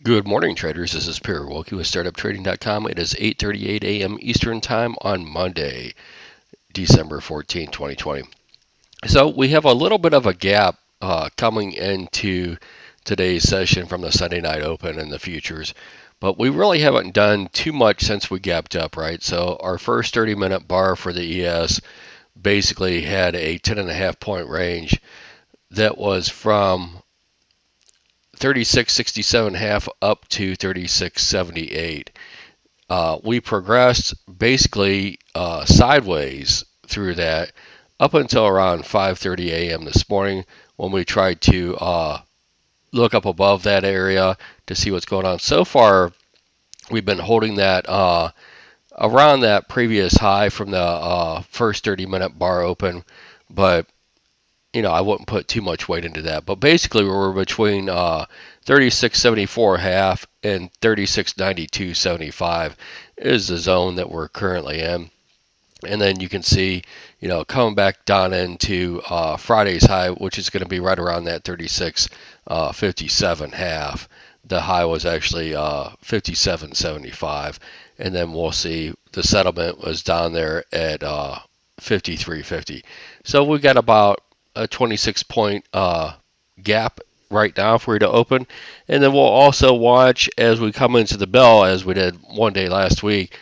Good morning, traders. This is Pierre Wilkie with StartupTrading.com. It is 8:38 a.m. Eastern Time on Monday, December 14, 2020. So we have a little bit of a gap coming into today's session from the Sunday night open and the futures, but we really haven't done too much since we gapped up, right? So our first 30-minute bar for the ES basically had a 10.5 point range that was from 36.67.5 up to 36.78. We progressed basically sideways through that up until around 5:30 a.m. this morning when we tried to look up above that area to see what's going on. So far, we've been holding that around that previous high from the first 30-minute bar open, but I wouldn't put too much weight into that. But basically, we're between 36.74 half and 36.92.75 is the zone that we're currently in. And then you can see, coming back down into Friday's high, which is going to be right around that 36.57 half. The high was actually 57.75, and then we'll see the settlement was down there at 53.50. So we got about a 26 point gap right now if we were to open, and then we'll also watch as we come into the bell, as we did one day last week,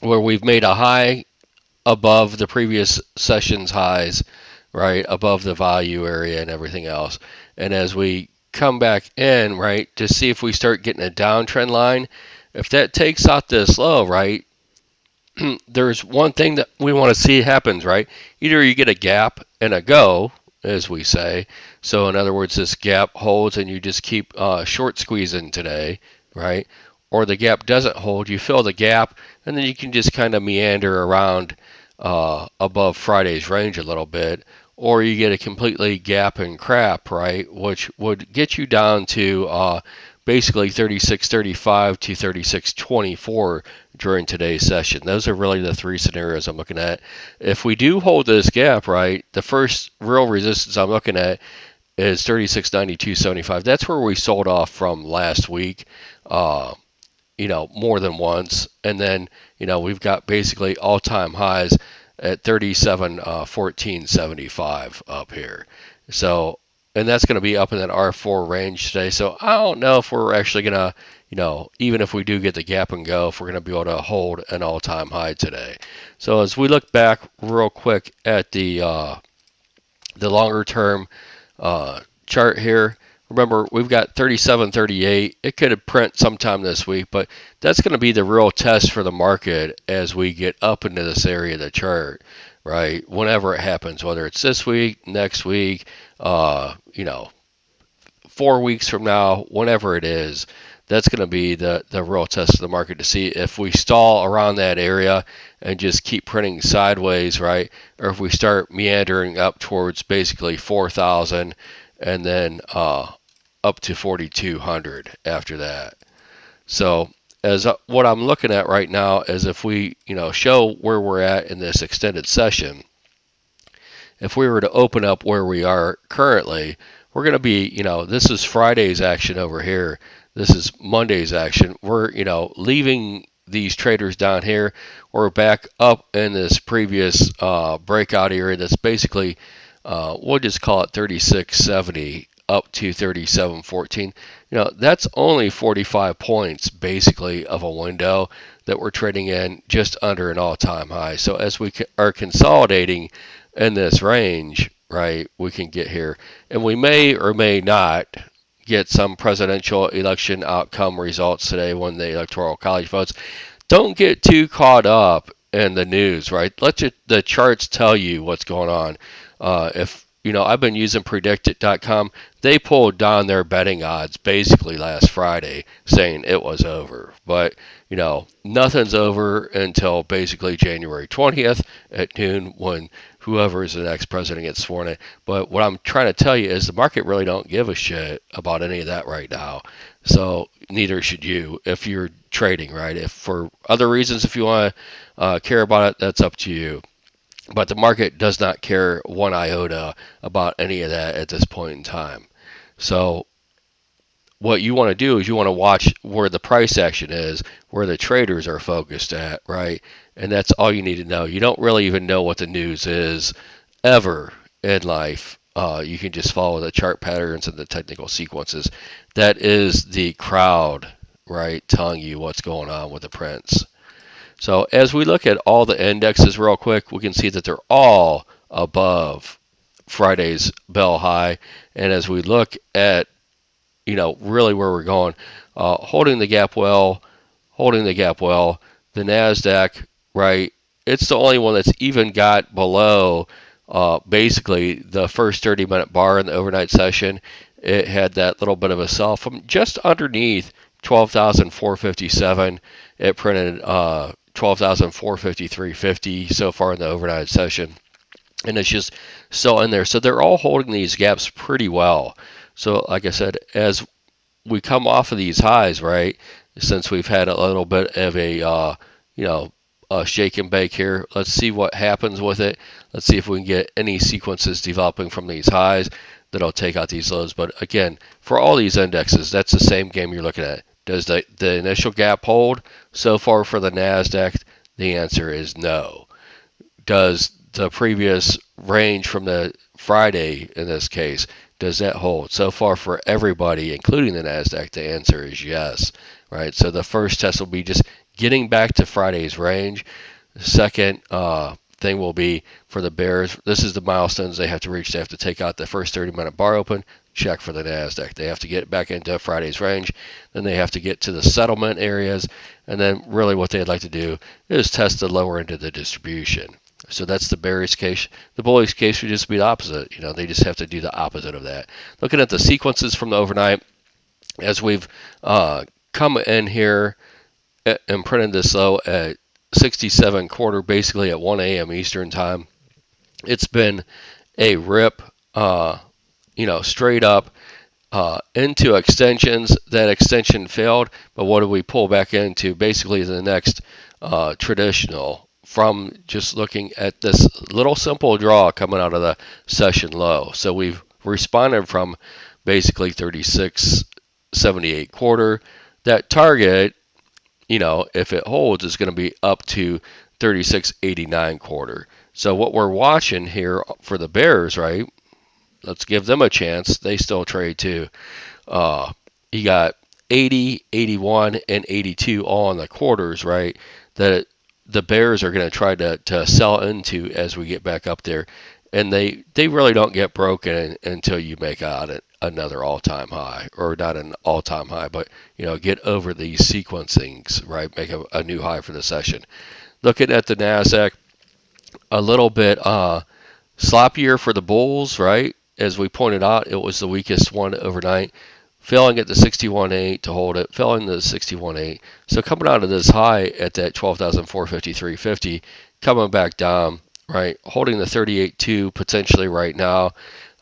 where we've made a high above the previous session's highs, right, above the value area and everything else. And as we come back in, right, to see if we start getting a downtrend line, if that takes out this low, right, there's one thing that we want to see happens, right? Either you get a gap and a go, as we say. So in other words, this gap holds and you just keep short squeezing today, right? Or the gap doesn't hold, you fill the gap, and then you can just kind of meander around above Friday's range a little bit. Or you get a completely gap and crap, right? Which would get you down to basically 36.35 to 36.24 during today's session. Those are really the three scenarios I'm looking at. If we do hold this gap, right, the first real resistance I'm looking at is 36.92.75. That's where we sold off from last week, more than once. And then, we've got basically all-time highs at 37.14.75 up here. So, and that's going to be up in that R4 range today. So I don't know if we're actually going to, even if we do get the gap and go, if we're going to be able to hold an all-time high today. So as we look back real quick at the longer term chart here, remember we've got 37.38. It could have print sometime this week, but that's going to be the real test for the market as we get up into this area of the chart, right? Whenever it happens, whether it's this week, next week, 4 weeks from now, whenever it is, that's going to be the real test of the market to see if we stall around that area and just keep printing sideways, right? Or if we start meandering up towards basically 4,000 and then up to 4,200 after that. So as what I'm looking at right now is if we, show where we're at in this extended session, if we were to open up where we are currently, we're going to be, this is Friday's action over here. This is Monday's action. We're, leaving these traders down here. We're back up in this previous breakout area that's basically, we'll just call it 36.70 up to 37.14. That's only 45 points basically of a window that we're trading in just under an all-time high. So as we are consolidating in this range, right, we can get here. And we may or may not get some presidential election outcome results today when the Electoral College votes. Don't get too caught up in the news, right? Let the charts tell you what's going on. If I've been using predictit.com. They pulled down their betting odds basically last Friday, saying it was over. But nothing's over until basically January 20th at noon when whoever is the next president gets sworn in. But what I'm trying to tell you is the market really don't give a shit about any of that right now. So neither should you if you're trading, right? If for other reasons, if you want to care about it, that's up to you. But the market does not care one iota about any of that at this point in time. So what you want to do is you want to watch where the price action is, where the traders are focused at, right? And that's all you need to know. You don't really even know what the news is ever in life. You can just follow the chart patterns and the technical sequences. That is the crowd, right, telling you what's going on with the prints. So as we look at all the indexes real quick, we can see that they're all above Friday's bell high. And as we look at, really where we're going, holding the gap well, holding the gap well. The NASDAQ, right, it's the only one that's even got below basically the first 30-minute bar in the overnight session. It had that little bit of a sell from just underneath 12,457. It printed 12,453.50 so far in the overnight session. And it's just still in there. So they're all holding these gaps pretty well. So like I said, as we come off of these highs, right, since we've had a little bit of a shake and bake here, let's see what happens with it. Let's see if we can get any sequences developing from these highs that'll take out these lows. But again, for all these indexes, that's the same game you're looking at. Does the initial gap hold? So far for the NASDAQ, the answer is no. Does the previous range from the Friday, in this case, does that hold? So far for everybody, including the NASDAQ, the answer is yes, right? So the first test will be just getting back to Friday's range. The second thing will be for the bears. This is the milestones they have to reach. They have to take out the first 30-minute bar open, check for the NASDAQ. They have to get back into Friday's range. Then they have to get to the settlement areas. And then really what they'd like to do is test the lower end of the distribution. So that's the bearish case. The bullish case would just be the opposite. They just have to do the opposite of that. Looking at the sequences from the overnight, as we've come in here and printed this low at 67.25, basically at 1 a.m. Eastern time, it's been a rip, straight up into extensions. That extension failed, but what do we pull back into? Basically the next traditional, from just looking at this little simple draw coming out of the session low. So we've responded from basically 36.78. That target, if it holds, is going to be up to 36.89. So what we're watching here for the bears, right? Let's give them a chance. They still trade too. You got 80, 81, and 82 all in the quarters, right? That the bears are going to try to sell into as we get back up there. And they really don't get broken until you make out another all-time high, or not an all-time high, but get over these sequencings, right? Make a new high for the session. Looking at the NASDAQ, a little bit sloppier for the bulls, right? As we pointed out, it was the weakest one overnight, failing at the 61.8 to hold it, failing to the 61.8. So coming out of this high at that 12,453.50, coming back down, right, holding the 38.2 potentially right now,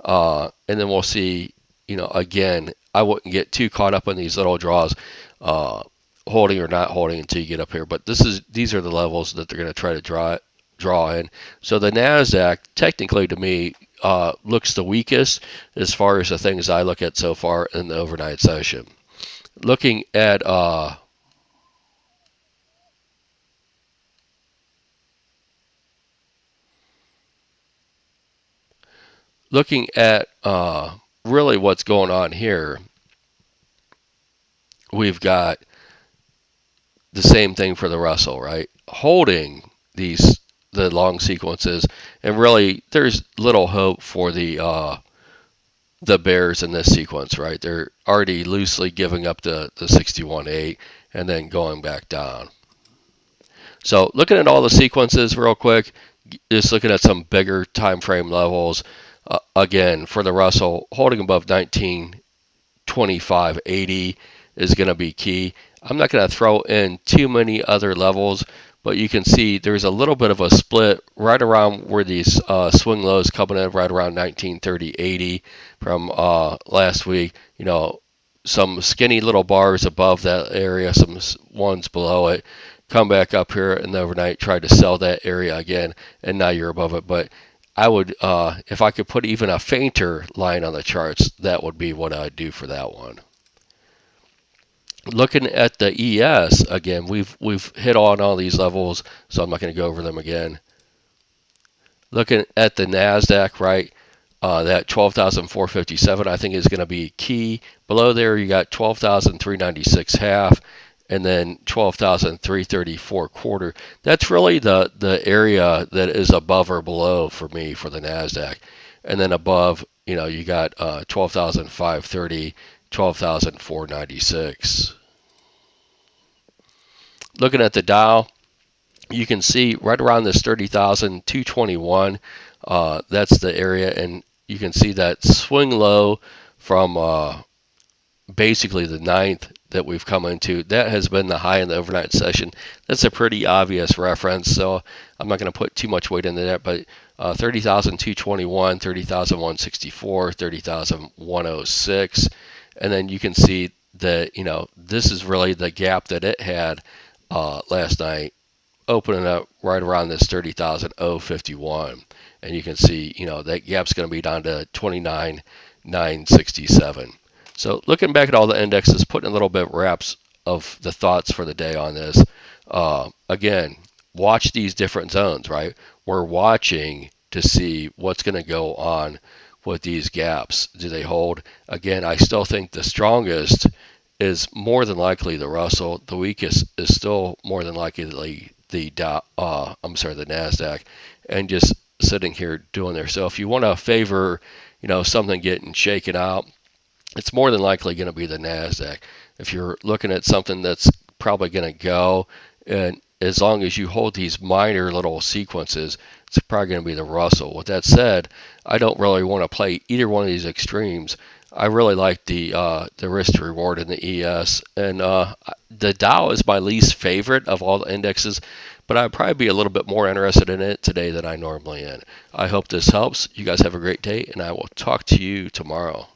and then we'll see. Again, I wouldn't get too caught up in these little draws, holding or not holding until you get up here. But these are the levels that they're going to try to draw in. So the NASDAQ, technically to me, looks the weakest as far as the things I look at so far in the overnight session. Looking at really what's going on here, we've got the same thing for the Russell, right? Holding the long sequences, and really there's little hope for the bears in this sequence, right? They're already loosely giving up the 61.8 and then going back down. So looking at all the sequences real quick, just looking at some bigger time frame levels. Again, for the Russell, holding above 1925.80 is going to be key. I'm not going to throw in too many other levels, but you can see there's a little bit of a split right around where these swing lows coming in, right around 1930.80 from last week. Some skinny little bars above that area, some ones below it. Come back up here in the overnight, try to sell that area again, and now you're above it. But I would, if I could put even a fainter line on the charts, that would be what I'd do for that one. Looking at the ES again, we've hit on all these levels, so I'm not going to go over them again. Looking at the Nasdaq, right? That 12,457 I think is going to be key. Below there you got 12,396 half, and then 12,334 quarter. That's really the area that is above or below for me for the Nasdaq. And then above, you got 12,530, 12,496. Looking at the Dow, you can see right around this 30,221. That's the area, and you can see that swing low from basically the ninth that we've come into. That has been the high in the overnight session. That's a pretty obvious reference, so I'm not going to put too much weight into that, but 30,221, 30,164, 30,106, and then you can see that, this is really the gap that it had last night, opening up right around this 30,051, and you can see, that gap's going to be down to 29,967. So looking back at all the indexes, putting a little bit of wraps of the thoughts for the day on this. Again, watch these different zones, right? We're watching to see what's going to go on with these gaps. Do they hold? Again, I still think the strongest is more than likely the Russell. The weakest is still more than likely the the Nasdaq, and just sitting here doing there. So if you want to favor, something getting shaken out, it's more than likely going to be the Nasdaq. If you're looking at something that's probably going to go, and as long as you hold these minor little sequences, it's probably going to be the Russell. With that said, I don't really want to play either one of these extremes. I really like the risk to reward in the ES, and the Dow is my least favorite of all the indexes, but I'd probably be a little bit more interested in it today than I normally am. I hope this helps. You guys have a great day, and I will talk to you tomorrow.